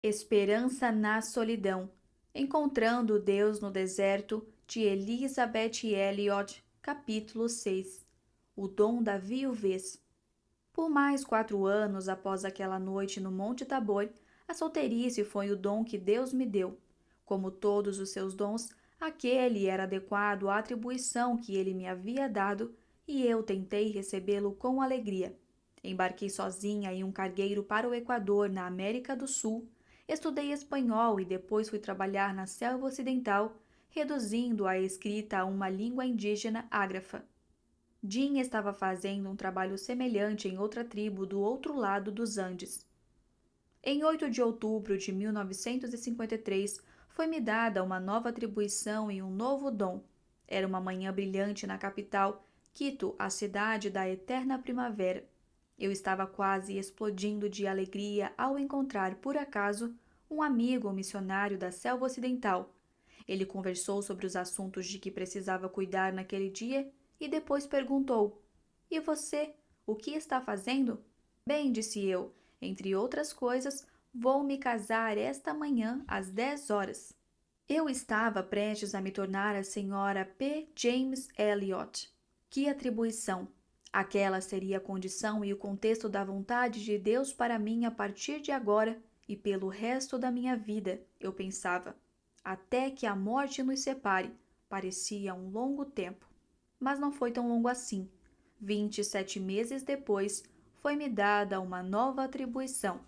Esperança na solidão. Encontrando Deus no deserto, de Elizabeth Elliot, capítulo 6. O dom da viuvez. Por mais 4 anos após aquela noite no Monte Tabor, a solteirice foi o dom que Deus me deu. Como todos os seus dons, aquele era adequado à atribuição que ele me havia dado, e eu tentei recebê-lo com alegria. Embarquei sozinha em um cargueiro para o Equador, na América do Sul. Estudei espanhol e depois fui trabalhar na selva ocidental, reduzindo a escrita a uma língua indígena ágrafa. Jean estava fazendo um trabalho semelhante em outra tribo do outro lado dos Andes. Em 8 de outubro de 1953, foi-me dada uma nova atribuição e um novo dom. Era uma manhã brilhante na capital, Quito, a cidade da eterna primavera. Eu estava quase explodindo de alegria ao encontrar, por acaso, um amigo missionário da selva ocidental. Ele conversou sobre os assuntos de que precisava cuidar naquele dia e depois perguntou: E você, o que está fazendo? Bem, disse eu, entre outras coisas, vou me casar esta manhã às 10 horas. Eu estava prestes a me tornar a senhora P. James Elliot. Que atribuição! Aquela seria a condição e o contexto da vontade de Deus para mim a partir de agora e pelo resto da minha vida, eu pensava. Até que a morte nos separe, parecia um longo tempo. Mas não foi tão longo assim. 27 meses depois, foi-me dada uma nova atribuição.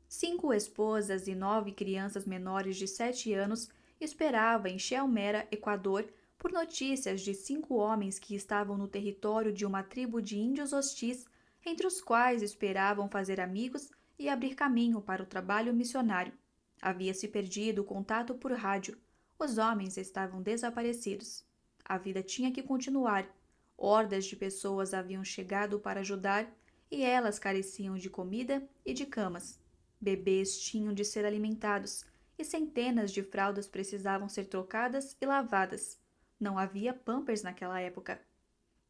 5 esposas e 9 crianças menores de 7 anos esperavam em Chelmera, Equador, por notícias de 5 homens que estavam no território de uma tribo de índios hostis, entre os quais esperavam fazer amigos e abrir caminho para o trabalho missionário. Havia-se perdido o contato por rádio. Os homens estavam desaparecidos. A vida tinha que continuar. Hordas de pessoas haviam chegado para ajudar e elas careciam de comida e de camas. Bebês tinham de ser alimentados e centenas de fraldas precisavam ser trocadas e lavadas. Não havia pampers naquela época.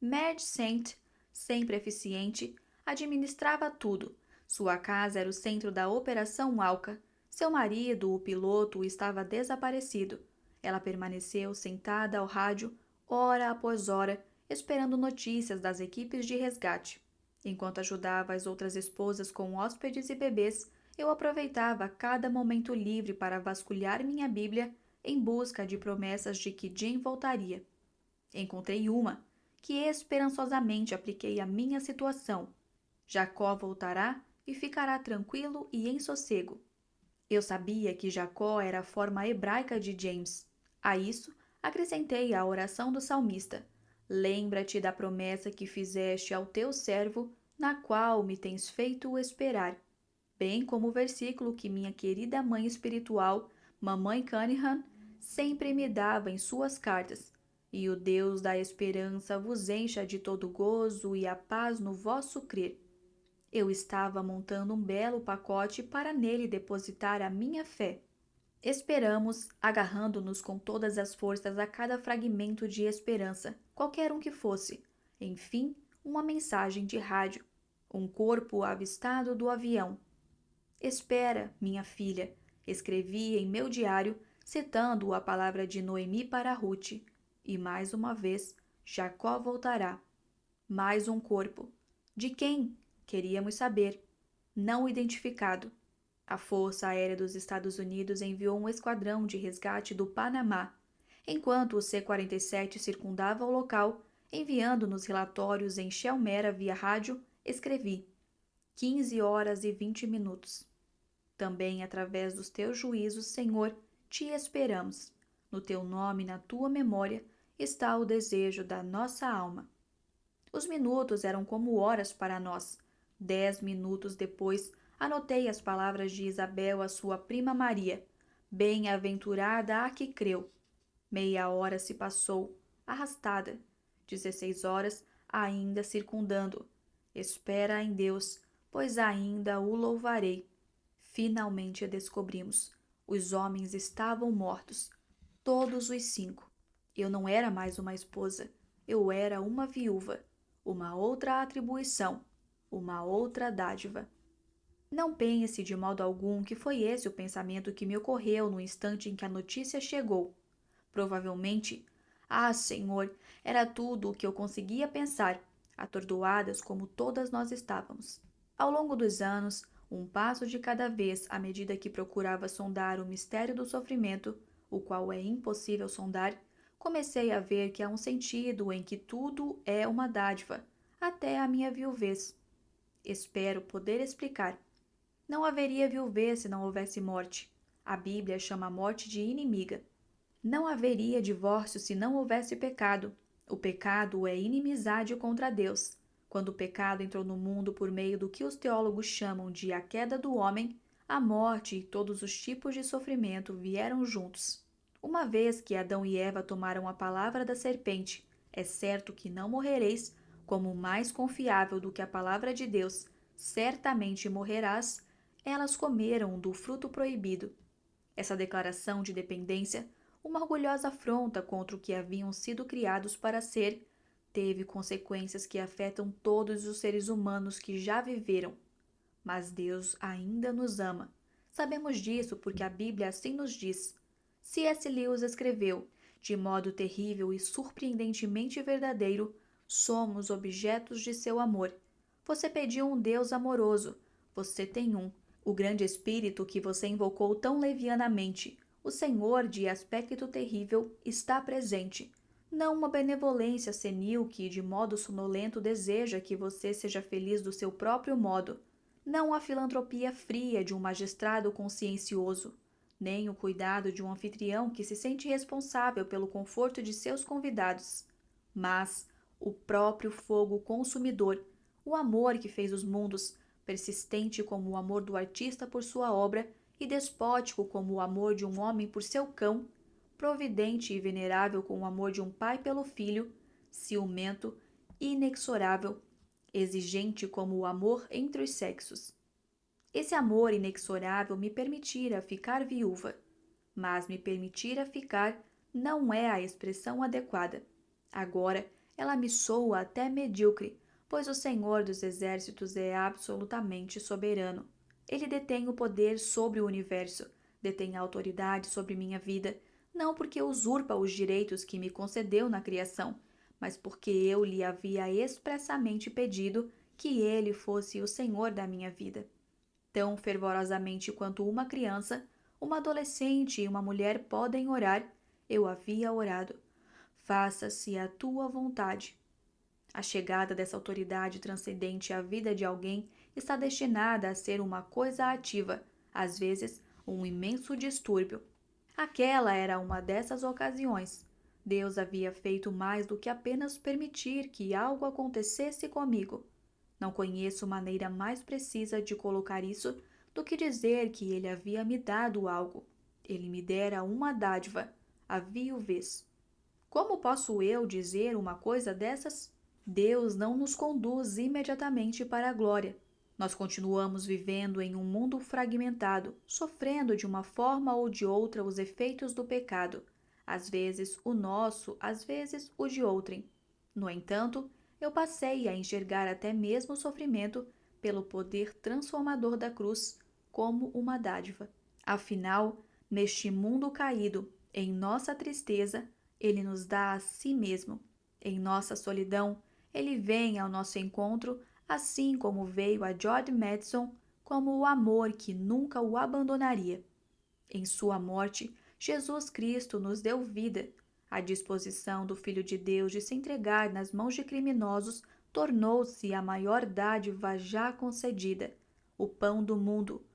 Madge Saint, sempre eficiente, administrava tudo. Sua casa era o centro da Operação Alca. Seu marido, o piloto, estava desaparecido. Ela permaneceu sentada ao rádio, hora após hora, esperando notícias das equipes de resgate. Enquanto ajudava as outras esposas com hóspedes e bebês, eu aproveitava cada momento livre para vasculhar minha Bíblia em busca de promessas de que Jim voltaria. Encontrei uma, que esperançosamente apliquei à minha situação. Jacó voltará e ficará tranquilo e em sossego. Eu sabia que Jacó era a forma hebraica de James. A isso, acrescentei a oração do salmista. Lembra-te da promessa que fizeste ao teu servo, na qual me tens feito esperar. Bem como o versículo que minha querida mãe espiritual, Mamãe Cunningham, sempre me dava em suas cartas. E o Deus da esperança vos encha de todo gozo e a paz no vosso crer. Eu estava montando um belo pacote para nele depositar a minha fé. Esperamos, agarrando-nos com todas as forças a cada fragmento de esperança, qualquer um que fosse. Enfim, uma mensagem de rádio. Um corpo avistado do avião. Espera, minha filha, escrevi em meu diário, citando a palavra de Noemi para Ruth. E mais uma vez, Jacó voltará. Mais um corpo. De quem? Queríamos saber. Não identificado. A Força Aérea dos Estados Unidos enviou um esquadrão de resgate do Panamá. Enquanto o C-47 circundava o local, enviando-nos relatórios em Chelmera via rádio, escrevi 15 horas e 20 minutos. Também através dos teus juízos, Senhor, te esperamos. No teu nome e na tua memória está o desejo da nossa alma. Os minutos eram como horas para nós. 10 minutos depois, anotei as palavras de Isabel à sua prima Maria. Bem-aventurada a que creu. Meia hora se passou, arrastada. 16 horas, ainda circundando. Espera em Deus, pois ainda o louvarei. Finalmente descobrimos. Os homens estavam mortos. Todos os 5. Eu não era mais uma esposa. Eu era uma viúva. Uma outra atribuição. Uma outra dádiva. Não pense de modo algum que foi esse o pensamento que me ocorreu no instante em que a notícia chegou. Provavelmente, ah, Senhor, era tudo o que eu conseguia pensar, atordoadas como todas nós estávamos. Ao longo dos anos, um passo de cada vez, à medida que procurava sondar o mistério do sofrimento, o qual é impossível sondar, comecei a ver que há um sentido em que tudo é uma dádiva, até a minha viuvez. Espero poder explicar. Não haveria viuvez se não houvesse morte. A Bíblia chama a morte de inimiga. Não haveria divórcio se não houvesse pecado. O pecado é inimizade contra Deus. Quando o pecado entrou no mundo por meio do que os teólogos chamam de a queda do homem, a morte e todos os tipos de sofrimento vieram juntos. Uma vez que Adão e Eva tomaram a palavra da serpente, é certo que não morrereis, como mais confiável do que a palavra de Deus, certamente morrerás, elas comeram do fruto proibido. Essa declaração de dependência, uma orgulhosa afronta contra o que haviam sido criados para ser, teve consequências que afetam todos os seres humanos que já viveram. Mas Deus ainda nos ama. Sabemos disso porque a Bíblia assim nos diz. C.S. Lewis escreveu, de modo terrível e surpreendentemente verdadeiro, somos objetos de seu amor. Você pediu um Deus amoroso. Você tem um. O grande espírito que você invocou tão levianamente, o Senhor de aspecto terrível, está presente. Não uma benevolência senil que, de modo sonolento, deseja que você seja feliz do seu próprio modo. Não a filantropia fria de um magistrado consciencioso, nem o cuidado de um anfitrião que se sente responsável pelo conforto de seus convidados, mas o próprio fogo consumidor, o amor que fez os mundos, persistente como o amor do artista por sua obra e despótico como o amor de um homem por seu cão, providente e venerável como o amor de um pai pelo filho, ciumento, inexorável, exigente como o amor entre os sexos. Esse amor inexorável me permitira ficar viúva, mas me permitira ficar não é a expressão adequada. Agora ela me soa até medíocre, pois o Senhor dos Exércitos é absolutamente soberano. Ele detém o poder sobre o universo, detém a autoridade sobre minha vida, não porque usurpa os direitos que me concedeu na criação, mas porque eu lhe havia expressamente pedido que ele fosse o Senhor da minha vida. Tão fervorosamente quanto uma criança, uma adolescente e uma mulher podem orar, eu havia orado. Faça-se a tua vontade. A chegada dessa autoridade transcendente à vida de alguém está destinada a ser uma coisa ativa, às vezes um imenso distúrbio. Aquela era uma dessas ocasiões. Deus havia feito mais do que apenas permitir que algo acontecesse comigo. Não conheço maneira mais precisa de colocar isso do que dizer que ele havia me dado algo. Ele me dera uma dádiva, a viuvez. Como posso eu dizer uma coisa dessas? Deus não nos conduz imediatamente para a glória. Nós continuamos vivendo em um mundo fragmentado, sofrendo de uma forma ou de outra os efeitos do pecado, às vezes o nosso, às vezes o de outrem. No entanto, eu passei a enxergar até mesmo o sofrimento, pelo poder transformador da cruz, como uma dádiva. Afinal, neste mundo caído, em nossa tristeza, ele nos dá a si mesmo. Em nossa solidão, ele vem ao nosso encontro, assim como veio a George Madison, como o amor que nunca o abandonaria. Em sua morte, Jesus Cristo nos deu vida. A disposição do Filho de Deus de se entregar nas mãos de criminosos tornou-se a maior dádiva já concedida, o pão do mundo,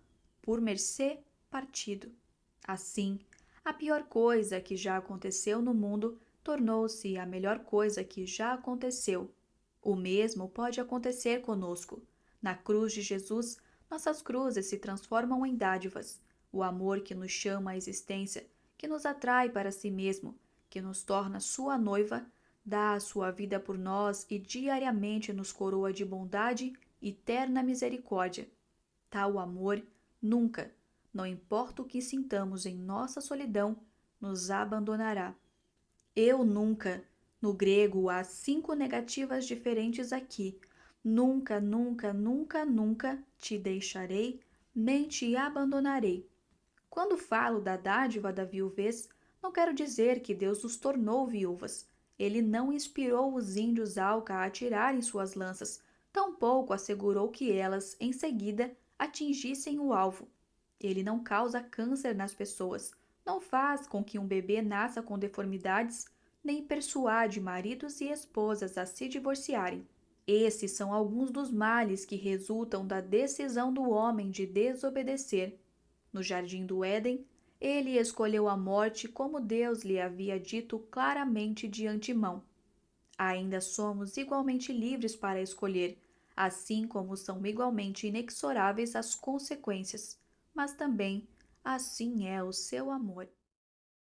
por mercê partido. Assim, a pior coisa que já aconteceu no mundo tornou-se a melhor coisa que já aconteceu. O mesmo pode acontecer conosco. Na cruz de Jesus, nossas cruzes se transformam em dádivas. O amor que nos chama à existência, que nos atrai para si mesmo, que nos torna sua noiva, dá a sua vida por nós e diariamente nos coroa de bondade e terna misericórdia. Tal amor nunca, não importa o que sintamos em nossa solidão, nos abandonará. Eu nunca. No grego há 5 negativas diferentes aqui. Nunca, nunca, nunca, nunca te deixarei, nem te abandonarei. Quando falo da dádiva da viuvez, não quero dizer que Deus os tornou viúvas. Ele não inspirou os índios Auca a atirarem suas lanças, tampouco assegurou que elas, em seguida, atingissem o alvo. Ele não causa câncer nas pessoas, não faz com que um bebê nasça com deformidades, nem persuade maridos e esposas a se divorciarem. Esses são alguns dos males que resultam da decisão do homem de desobedecer. No jardim do Éden, ele escolheu a morte como Deus lhe havia dito claramente de antemão. Ainda somos igualmente livres para escolher, assim como são igualmente inexoráveis as consequências, mas também assim é o seu amor.